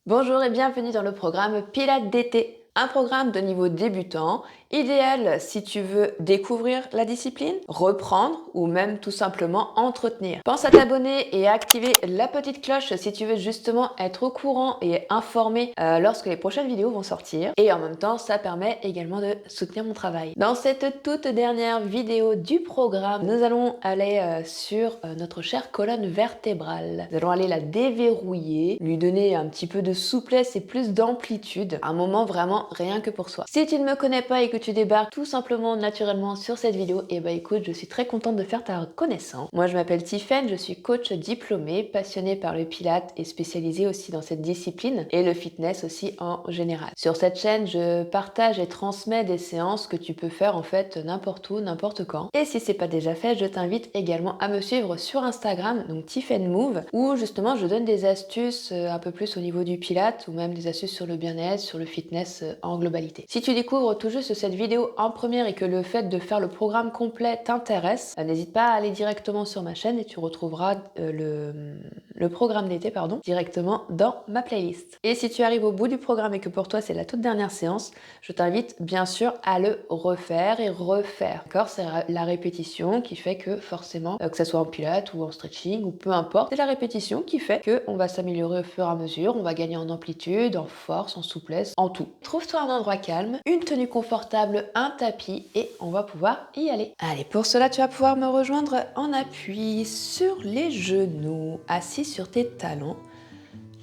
Bonjour et bienvenue dans le programme Pilates d'été, un programme de niveau débutant, idéal si tu veux découvrir la discipline, reprendre ou même tout simplement entretenir. Pense à t'abonner et à activer la petite cloche si tu veux justement être au courant et informé lorsque les prochaines vidéos vont sortir. Et en même temps, ça permet également de soutenir mon travail. Dans cette toute dernière vidéo du programme, nous allons aller sur notre chère colonne vertébrale. Nous allons aller la déverrouiller, lui donner un petit peu de souplesse et plus d'amplitude. Un moment vraiment rien que pour soi. Si tu ne me connais pas et que tu débarques tout simplement naturellement sur cette vidéo, et bah écoute, je suis très contente de faire ta connaissance. Moi je m'appelle Tiffaine, je suis coach diplômée, passionnée par le pilates et spécialisée aussi dans cette discipline et le fitness aussi en général. Sur cette chaîne, je partage et transmets des séances que tu peux faire en fait n'importe où, n'importe quand. Et si c'est pas déjà fait, je t'invite également à me suivre sur Instagram, donc Tiffaine Move, où justement je donne des astuces un peu plus au niveau du pilates ou même des astuces sur le bien-être, sur le fitness en globalité. Si tu découvres tout juste cette vidéo en première et que le fait de faire le programme complet t'intéresse, n'hésite pas à aller directement sur ma chaîne et tu retrouveras le programme d'été directement dans ma playlist. Et si tu arrives au bout du programme et que pour toi c'est la toute dernière séance, je t'invite bien sûr à le refaire et refaire. D'accord? C'est la répétition qui fait que forcément, que ce soit en pilates ou en stretching ou peu importe, c'est la répétition qui fait qu'on va s'améliorer au fur et à mesure, on va gagner en amplitude, en force, en souplesse, en tout. Trouve-toi un endroit calme, une tenue confortable, un tapis et on va pouvoir y aller. Allez, pour cela, tu vas pouvoir me rejoindre en appui sur les genoux, assis sur tes talons,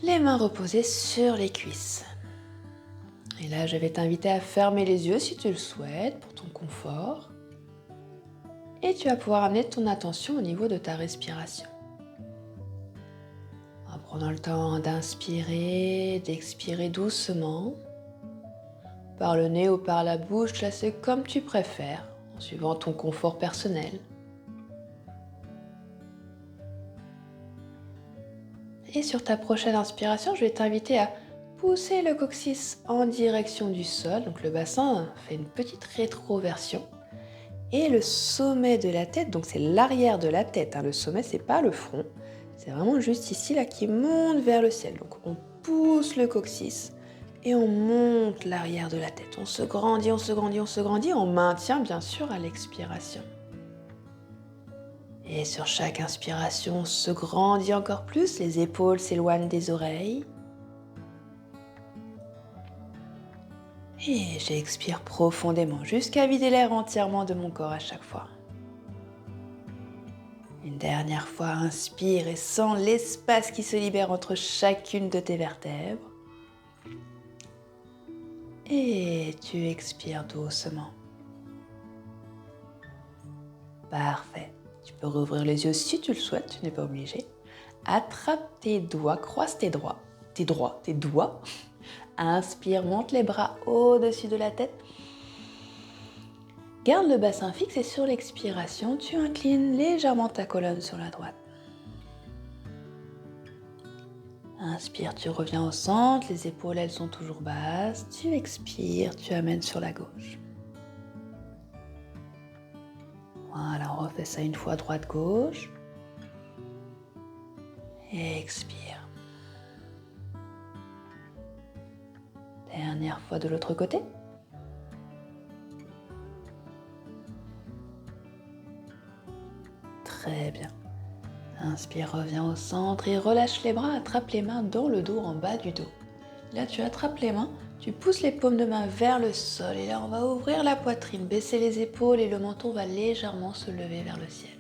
les mains reposées sur les cuisses. Et là, je vais t'inviter à fermer les yeux si tu le souhaites pour ton confort. Et tu vas pouvoir amener ton attention au niveau de ta respiration. En prenant le temps d'inspirer, d'expirer doucement. Par le nez ou par la bouche, là c'est comme tu préfères, en suivant ton confort personnel. Et sur ta prochaine inspiration, je vais t'inviter à pousser le coccyx en direction du sol. Donc le bassin fait une petite rétroversion. Et le sommet de la tête, donc c'est l'arrière de la tête, le sommet c'est pas le front, c'est vraiment juste ici là qui monte vers le ciel. Donc on pousse le coccyx et on monte l'arrière de la tête. On se grandit, on se grandit, on se grandit, on maintient bien sûr à l'expiration. Et sur chaque inspiration, on se grandit encore plus, les épaules s'éloignent des oreilles. Et j'expire profondément jusqu'à vider l'air entièrement de mon corps à chaque fois. Une dernière fois, inspire et sens l'espace qui se libère entre chacune de tes vertèbres. Et tu expires doucement. Parfait. Tu peux rouvrir les yeux si tu le souhaites, tu n'es pas obligé. Attrape tes doigts, croise tes doigts. Inspire, monte les bras au-dessus de la tête. Garde le bassin fixe et sur l'expiration, tu inclines légèrement ta colonne sur la droite. Inspire, tu reviens au centre, les épaules elles sont toujours basses. Tu expires, tu amènes sur la gauche. Voilà, on refait ça une fois droite-gauche. Expire. Dernière fois de l'autre côté. Très bien. Inspire, reviens au centre et relâche les bras, attrape les mains dans le dos, en bas du dos. Là, tu attrapes les mains, tu pousses les paumes de main vers le sol et là, on va ouvrir la poitrine, baisser les épaules et le menton va légèrement se lever vers le ciel.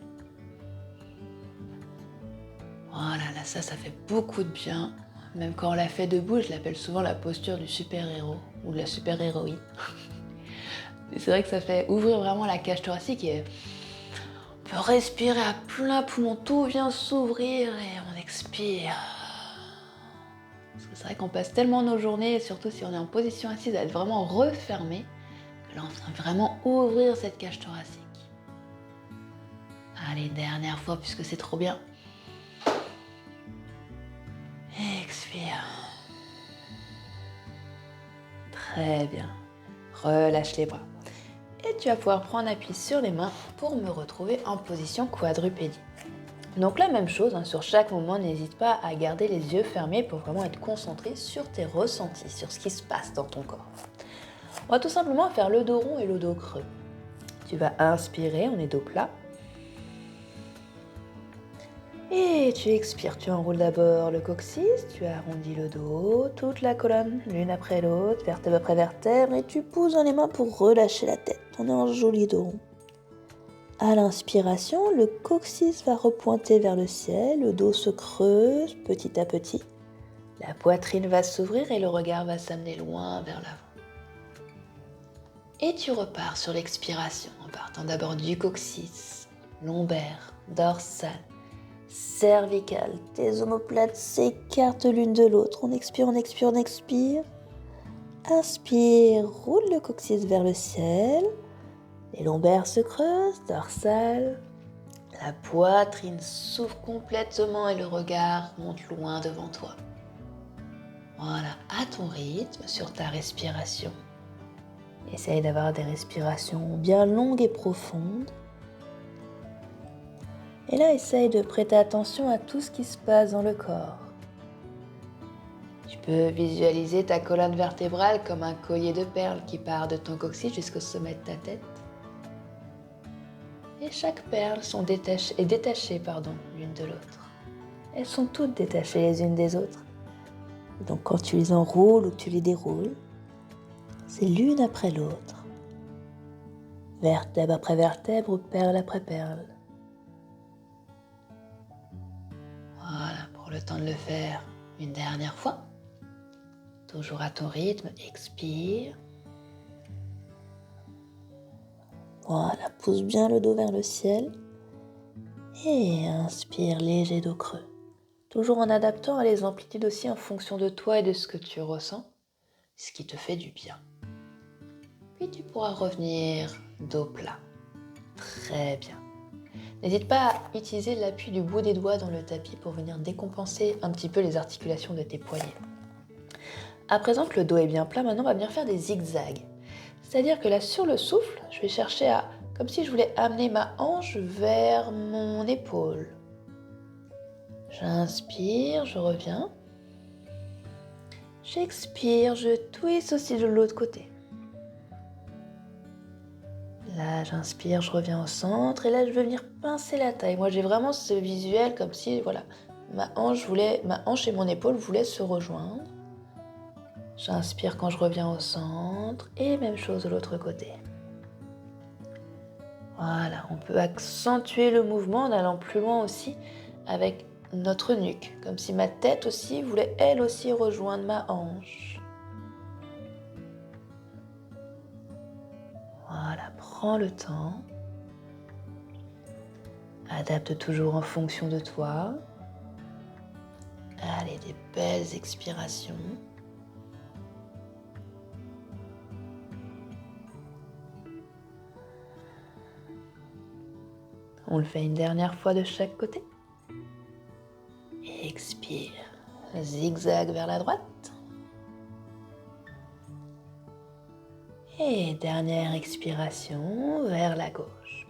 Voilà, là, ça fait beaucoup de bien. Même quand on la fait debout, je l'appelle souvent la posture du super-héros ou de la super-héroïne. C'est vrai que ça fait ouvrir vraiment la cage thoracique et on peut respirer à plein poumon, tout vient s'ouvrir et on expire. Parce que c'est vrai qu'on passe tellement nos journées, surtout si on est en position assise, à être vraiment refermé, que là on vient vraiment ouvrir cette cage thoracique. Allez, dernière fois puisque c'est trop bien. Expire. Très bien. Relâche les bras. Et tu vas pouvoir prendre appui sur les mains pour me retrouver en position quadrupédie. Donc la même chose, sur chaque moment, n'hésite pas à garder les yeux fermés pour vraiment être concentré sur tes ressentis, sur ce qui se passe dans ton corps. On va tout simplement faire le dos rond et le dos creux. Tu vas inspirer, on est dos plat. Et tu expires, tu enroules d'abord le coccyx, tu arrondis le dos, toute la colonne, l'une après l'autre, vertèbre après vertèbre, et tu pousses dans les mains pour relâcher la tête. On est en joli dos rond. À l'inspiration, le coccyx va repointer vers le ciel, le dos se creuse petit à petit. La poitrine va s'ouvrir et le regard va s'amener loin vers l'avant. Et tu repars sur l'expiration en partant d'abord du coccyx, lombaire, dorsal, cervical. Tes omoplates s'écartent l'une de l'autre. On expire, on expire, on expire. Inspire, roule le coccyx vers le ciel. Les lombaires se creusent, dorsal. La poitrine s'ouvre complètement et le regard monte loin devant toi. Voilà, à ton rythme, sur ta respiration. Essaye d'avoir des respirations bien longues et profondes. Et là, essaye de prêter attention à tout ce qui se passe dans le corps. Tu peux visualiser ta colonne vertébrale comme un collier de perles qui part de ton coccyx jusqu'au sommet de ta tête. Et chaque perle est détachée l'une de l'autre. Elles sont toutes détachées les unes des autres. Et donc quand tu les enroules ou que tu les déroules, c'est l'une après l'autre. Vertèbre après vertèbre, perle après perle. Voilà, prends le temps de le faire une dernière fois. Toujours à ton rythme, expire. Voilà, pousse bien le dos vers le ciel. Et inspire léger dos creux. Toujours en adaptant les amplitudes aussi en fonction de toi et de ce que tu ressens, ce qui te fait du bien. Puis tu pourras revenir dos plat. Très bien. N'hésite pas à utiliser l'appui du bout des doigts dans le tapis pour venir décompenser un petit peu les articulations de tes poignets. À présent que le dos est bien plat, maintenant on va venir faire des zigzags. C'est-à-dire que là, sur le souffle, je vais chercher comme si je voulais amener ma hanche vers mon épaule. J'inspire, je reviens. J'expire, je twiste aussi de l'autre côté. Là, j'inspire, je reviens au centre et là, je vais venir pincer la taille. Moi, j'ai vraiment ce visuel comme si, voilà, ma hanche et mon épaule voulaient se rejoindre. J'inspire quand je reviens au centre et même chose de l'autre côté. Voilà, on peut accentuer le mouvement en allant plus loin aussi avec notre nuque, comme si ma tête aussi voulait elle aussi rejoindre ma hanche. Voilà, prends le temps. Adapte toujours en fonction de toi. Allez, des belles expirations. On le fait une dernière fois de chaque côté. Expire, zigzag vers la droite. Et dernière expiration vers la gauche.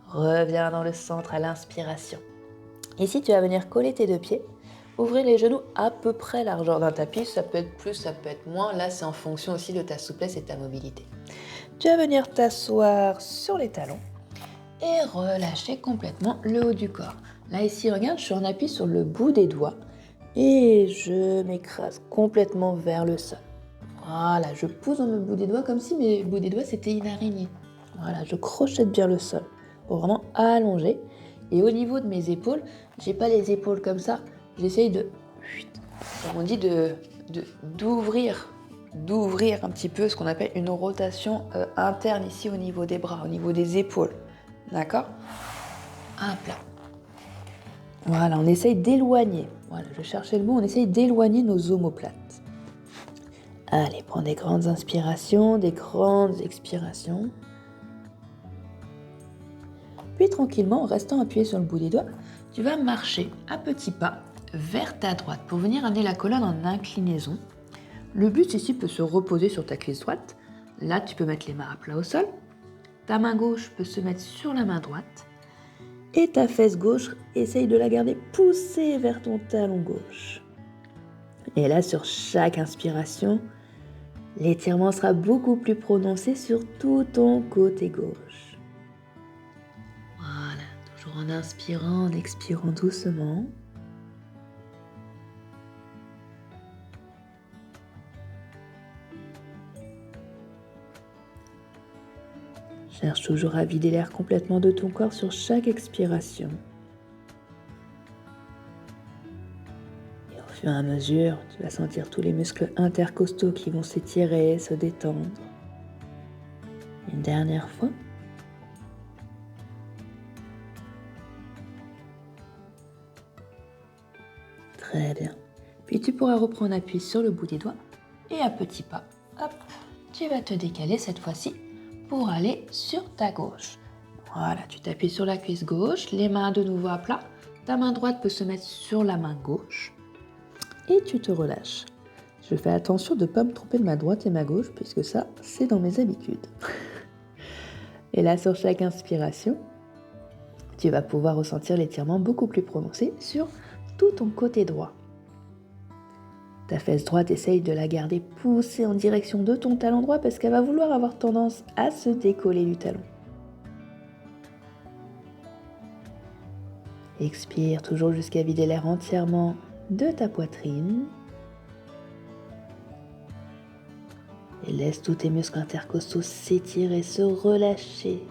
Reviens dans le centre à l'inspiration. Ici, tu vas venir coller tes deux pieds, ouvrir les genoux à peu près largeur d'un tapis. Ça peut être plus, ça peut être moins. Là, c'est en fonction aussi de ta souplesse et de ta mobilité. Tu vas venir t'asseoir sur les talons et relâcher complètement le haut du corps. Là, ici, regarde, je suis en appui sur le bout des doigts et je m'écrase complètement vers le sol. Voilà, je pousse dans le bout des doigts comme si mes bouts des doigts, c'était une araignée. Voilà, je crochette bien le sol pour vraiment allonger. Et au niveau de mes épaules, j'ai pas les épaules comme ça. J'essaye comme on dit, d'ouvrir un petit peu ce qu'on appelle une rotation interne ici au niveau des bras, au niveau des épaules. D'accord ? Hop là. Voilà, on essaye d'éloigner. Voilà, je cherchais le mot, on essaye d'éloigner nos omoplates. Allez, prends des grandes inspirations, des grandes expirations. Puis tranquillement, en restant appuyé sur le bout des doigts, tu vas marcher à petits pas vers ta droite pour venir amener la colonne en inclinaison. Le buste ici peut se reposer sur ta cuisse droite. Là, tu peux mettre les mains à plat au sol. Ta main gauche peut se mettre sur la main droite. Et ta fesse gauche, essaye de la garder poussée vers ton talon gauche. Et là, sur chaque inspiration, l'étirement sera beaucoup plus prononcé sur tout ton côté gauche. Voilà, toujours en inspirant, en expirant doucement. Cherche toujours à vider l'air complètement de ton corps sur chaque expiration. Et au fur et à mesure, tu vas sentir tous les muscles intercostaux qui vont s'étirer, se détendre. Une dernière fois. Très bien. Puis tu pourras reprendre appui sur le bout des doigts et à petits pas, hop, tu vas te décaler cette fois-ci pour aller sur ta gauche. Voilà, tu t'appuies sur la cuisse gauche, les mains de nouveau à plat. Ta main droite peut se mettre sur la main gauche et tu te relâches. Je fais attention de ne pas me tromper de ma droite et ma gauche puisque ça, c'est dans mes habitudes. Et là, sur chaque inspiration, tu vas pouvoir ressentir l'étirement beaucoup plus prononcé sur tout ton côté droit. Ta fesse droite, essaye de la garder poussée en direction de ton talon droit parce qu'elle va vouloir avoir tendance à se décoller du talon. Expire toujours jusqu'à vider l'air entièrement de ta poitrine. Et laisse tous tes muscles intercostaux s'étirer, se relâcher.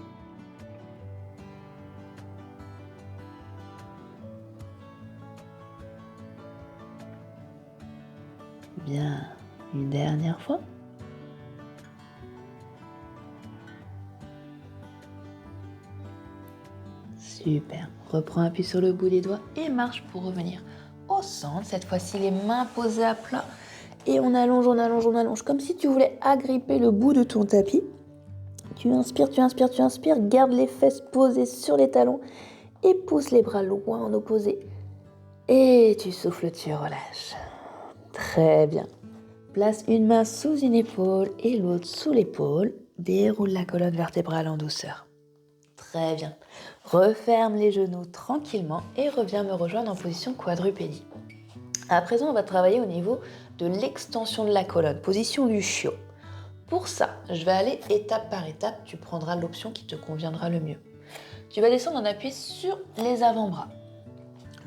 Bien, une dernière fois. Super. Reprends appui sur le bout des doigts et marche pour revenir au centre. Cette fois-ci, les mains posées à plat. Et on allonge, on allonge, on allonge. Comme si tu voulais agripper le bout de ton tapis. Tu inspires, tu inspires, tu inspires. Garde les fesses posées sur les talons. Et pousse les bras loin en opposé. Et tu souffles, tu relâches. Très bien. Place une main sous une épaule et l'autre sous l'épaule. Déroule la colonne vertébrale en douceur. Très bien. Referme les genoux tranquillement et reviens me rejoindre en position quadrupédie. À présent, on va travailler au niveau de l'extension de la colonne, position du chiot. Pour ça, je vais aller étape par étape. Tu prendras l'option qui te conviendra le mieux. Tu vas descendre en appui sur les avant-bras.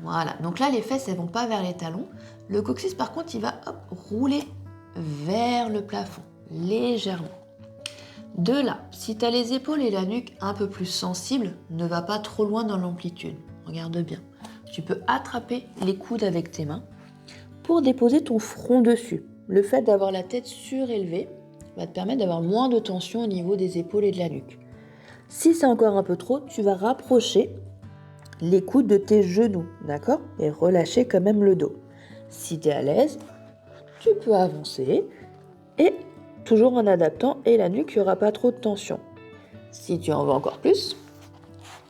Voilà. Donc là, les fesses, elles vont pas vers les talons. Le coccyx, par contre, il va rouler vers le plafond, légèrement. De là, si tu as les épaules et la nuque un peu plus sensibles, ne va pas trop loin dans l'amplitude. Regarde bien. Tu peux attraper les coudes avec tes mains pour déposer ton front dessus. Le fait d'avoir la tête surélevée va te permettre d'avoir moins de tension au niveau des épaules et de la nuque. Si c'est encore un peu trop, tu vas rapprocher les coudes de tes genoux, d'accord? Et relâcher quand même le dos. Si tu es à l'aise, tu peux avancer et toujours en adaptant et la nuque, il n'y aura pas trop de tension. Si tu en veux encore plus,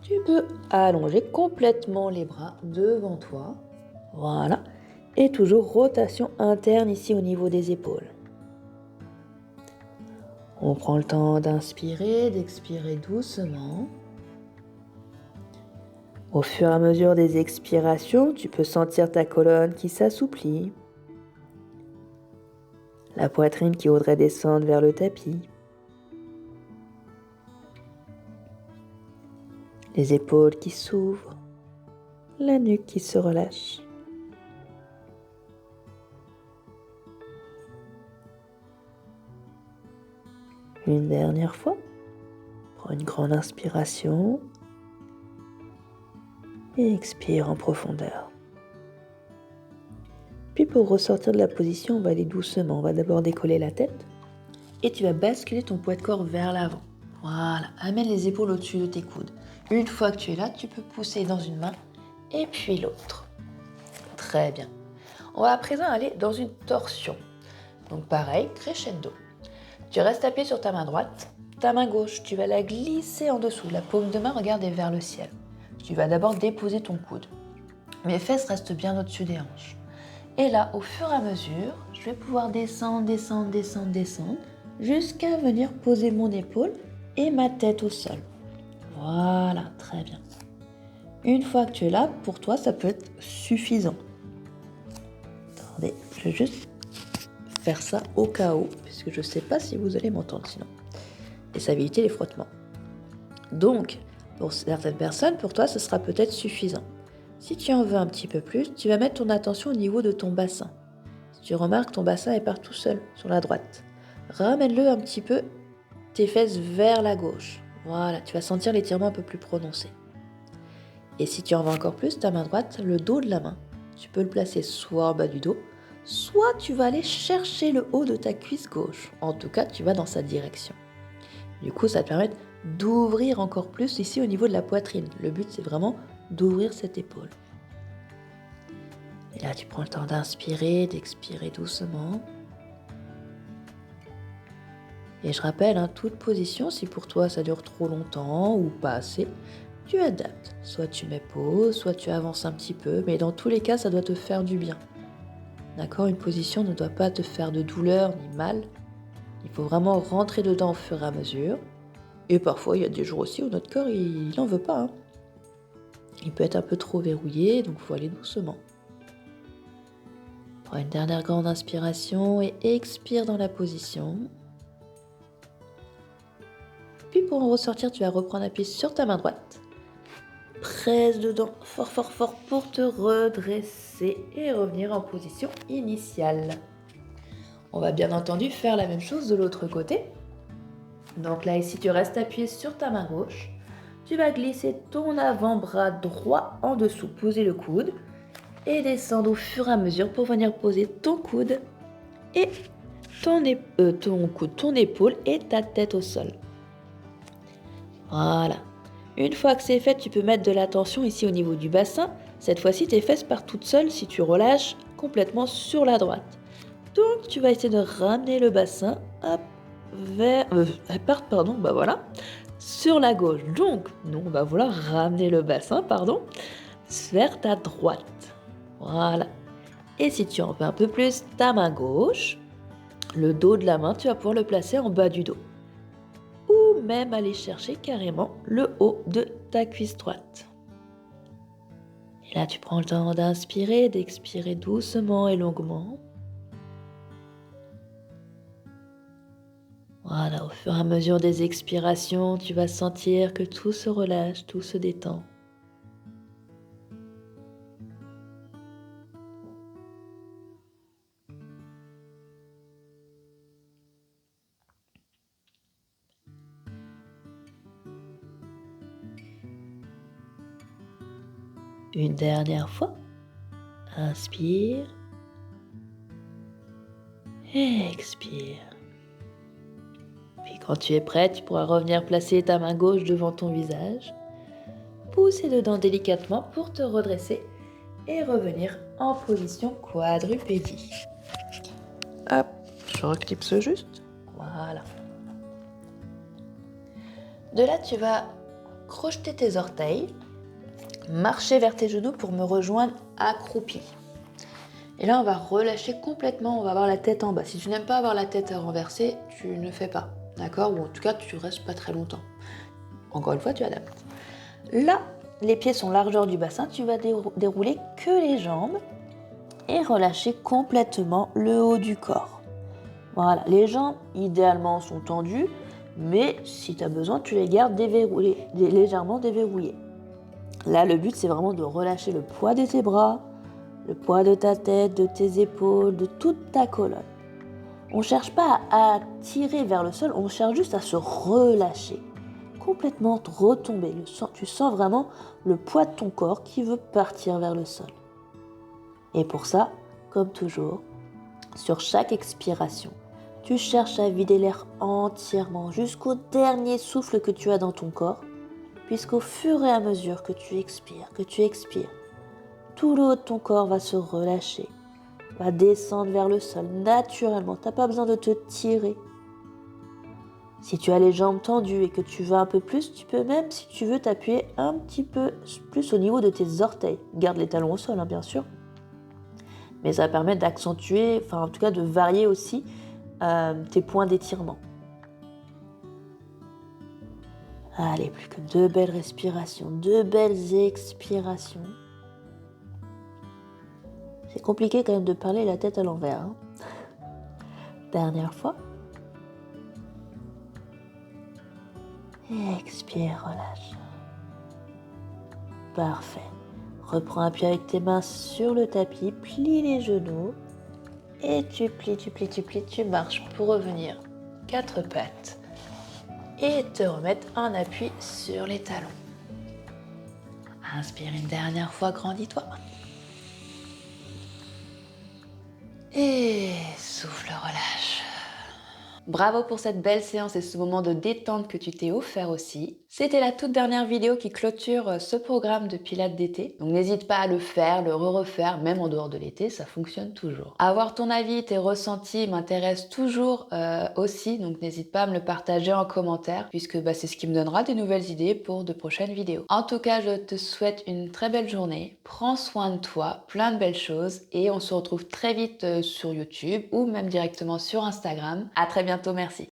tu peux allonger complètement les bras devant toi. Voilà. Et toujours rotation interne ici au niveau des épaules. On prend le temps d'inspirer, d'expirer doucement. Au fur et à mesure des expirations, tu peux sentir ta colonne qui s'assouplit. La poitrine qui voudrait descendre vers le tapis. Les épaules qui s'ouvrent. La nuque qui se relâche. Une dernière fois. Prends une grande inspiration. Et expire en profondeur. Puis pour ressortir de la position, on va aller doucement. On va d'abord décoller la tête. Et tu vas basculer ton poids de corps vers l'avant. Voilà, amène les épaules au-dessus de tes coudes. Une fois que tu es là, tu peux pousser dans une main et puis l'autre. Très bien. On va à présent aller dans une torsion. Donc pareil, crescendo. Tu restes appuyé sur ta main droite. Ta main gauche, tu vas la glisser en dessous. La paume de main, regarde vers le ciel. Tu vas d'abord déposer ton coude. Mes fesses restent bien au-dessus des hanches. Et là, au fur et à mesure, je vais pouvoir descendre, descendre, descendre, descendre, jusqu'à venir poser mon épaule et ma tête au sol. Voilà, très bien. Une fois que tu es là, pour toi, ça peut être suffisant. Attendez, je vais juste faire ça au cas où, puisque je ne sais pas si vous allez m'entendre sinon. Et ça va éviter les frottements. Donc, pour certaines personnes, pour toi, ce sera peut-être suffisant. Si tu en veux un petit peu plus, tu vas mettre ton attention au niveau de ton bassin. Si tu remarques que ton bassin est part tout seul sur la droite, ramène-le un petit peu, tes fesses vers la gauche. Voilà, tu vas sentir l'étirement un peu plus prononcé. Et si tu en veux encore plus, ta main droite, le dos de la main, tu peux le placer soit en bas du dos, soit tu vas aller chercher le haut de ta cuisse gauche. En tout cas, tu vas dans sa direction. Du coup, ça va te permettre d'ouvrir encore plus ici au niveau de la poitrine. Le but, c'est vraiment d'ouvrir cette épaule. Et là, tu prends le temps d'inspirer, d'expirer doucement. Et je rappelle, toute position, si pour toi ça dure trop longtemps ou pas assez, tu adaptes. Soit tu mets pause, soit tu avances un petit peu, mais dans tous les cas, ça doit te faire du bien. D'accord? Une position ne doit pas te faire de douleur ni mal. Il faut vraiment rentrer dedans au fur et à mesure. Et parfois, il y a des jours aussi où notre corps, il n'en veut pas. Il peut être un peu trop verrouillé, donc il faut aller doucement. Prends une dernière grande inspiration et expire dans la position. Puis pour en ressortir, tu vas reprendre appui sur ta main droite. Presse dedans fort fort fort pour te redresser et revenir en position initiale. On va bien entendu faire la même chose de l'autre côté. Donc là ici tu restes appuyé sur ta main gauche. Tu vas glisser ton avant-bras droit en dessous, poser le coude et descendre au fur et à mesure pour venir poser ton coude et ton épaule et ta tête au sol. Voilà. Une fois que c'est fait, tu peux mettre de la tension ici au niveau du bassin. Cette fois-ci, tes fesses partent toutes seules si tu relâches complètement sur la droite. Donc, tu vas essayer de ramener le bassin sur la gauche. Donc, nous, on va vouloir ramener le bassin, vers ta droite. Voilà. Et si tu en veux un peu plus, ta main gauche, le dos de la main, tu vas pouvoir le placer en bas du dos. Ou même aller chercher carrément le haut de ta cuisse droite. Et là, tu prends le temps d'inspirer, d'expirer doucement et longuement. Voilà, au fur et à mesure des expirations, tu vas sentir que tout se relâche, tout se détend. Une dernière fois. Inspire. Et expire. Puis quand tu es prête, tu pourras revenir placer ta main gauche devant ton visage. Pousser dedans délicatement pour te redresser et revenir en position quadrupédie. Hop, je reclipse juste. Voilà. De là, tu vas crocheter tes orteils, marcher vers tes genoux pour me rejoindre accroupi. Et là, on va relâcher complètement, on va avoir la tête en bas. Si tu n'aimes pas avoir la tête renversée, tu ne fais pas, d'accord? Ou en tout cas, tu restes pas très longtemps. Encore une fois, tu adaptes. Là, les pieds sont largeur du bassin, tu vas dérouler que les jambes et relâcher complètement le haut du corps. Voilà, les jambes, idéalement, sont tendues, mais si tu as besoin, tu les gardes légèrement déverrouillées. Là, le but, c'est vraiment de relâcher le poids de tes bras, le poids de ta tête, de tes épaules, de toute ta colonne. On ne cherche pas à tirer vers le sol, on cherche juste à se relâcher, complètement retomber. Tu sens vraiment le poids de ton corps qui veut partir vers le sol. Et pour ça, comme toujours, sur chaque expiration, tu cherches à vider l'air entièrement jusqu'au dernier souffle que tu as dans ton corps, puisqu'au fur et à mesure que tu expires, tout le haut de ton corps va se relâcher, va descendre vers le sol naturellement. Tu n'as pas besoin de te tirer. Si tu as les jambes tendues et que tu veux un peu plus, tu peux même, si tu veux, t'appuyer un petit peu plus au niveau de tes orteils. Garde les talons au sol, bien sûr. Mais ça va permettre d'accentuer, en tout cas de varier aussi tes points d'étirement. Allez, plus que 2 belles respirations, 2 belles expirations. C'est compliqué quand même de parler la tête à l'envers. Hein. Dernière fois. Expire, relâche. Parfait. Reprends appui avec tes mains sur le tapis, plie les genoux. Et tu plies, tu marches pour revenir 4 pattes. Et te remettre en appui sur les talons. Inspire une dernière fois, grandis-toi. Et souffle, relâche. Bravo pour cette belle séance et ce moment de détente que tu t'es offert aussi. C'était la toute dernière vidéo qui clôture ce programme de Pilates d'été. Donc n'hésite pas à le faire, le refaire, même en dehors de l'été, ça fonctionne toujours. Avoir ton avis, tes ressentis m'intéresse toujours aussi, donc n'hésite pas à me le partager en commentaire, puisque c'est ce qui me donnera des nouvelles idées pour de prochaines vidéos. En tout cas, je te souhaite une très belle journée. Prends soin de toi, plein de belles choses, et on se retrouve très vite sur YouTube ou même directement sur Instagram. À très bientôt, merci.